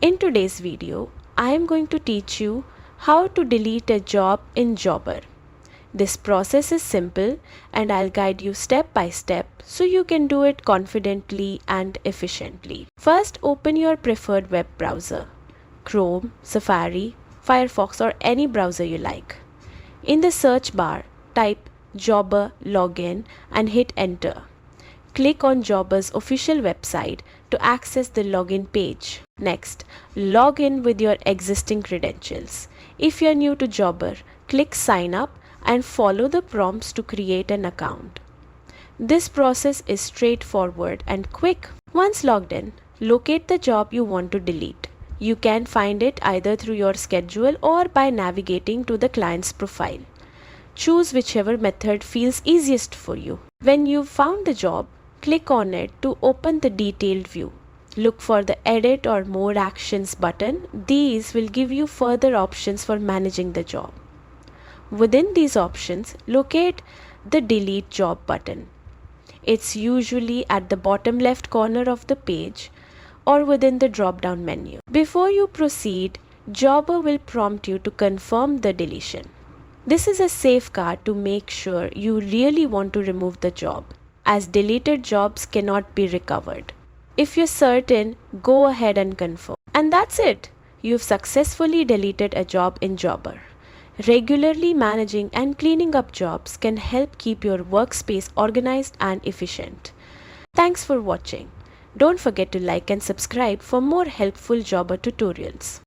In today's video, I am going to teach you how to delete a job in Jobber. This process is simple and I'll guide you step by step so you can do it confidently and efficiently. First, open your preferred web browser, Chrome, Safari, Firefox or any browser you like. In the search bar, type Jobber login and hit enter. Click on Jobber's official website to access the login page. Next, log in with your existing credentials. If you are new to Jobber, click sign up and follow the prompts to create an account. This process is straightforward and quick. Once logged in, locate the job you want to delete. You can find it either through your schedule or by navigating to the client's profile. Choose whichever method feels easiest for you. When you've found the job, click on it to open the detailed view. Look for the Edit or More Actions button. These will give you further options for managing the job. Within these options, locate the Delete Job button. It's usually at the bottom left corner of the page or within the drop-down menu. Before you proceed, Jobber will prompt you to confirm the deletion. This is a safeguard to make sure you really want to remove the job, as deleted jobs cannot be recovered. If you're certain, go ahead and confirm. And that's it. You've successfully deleted a job in Jobber. Regularly managing and cleaning up jobs can help keep your workspace organized and efficient. Thanks for watching. Don't forget to like and subscribe for more helpful Jobber tutorials.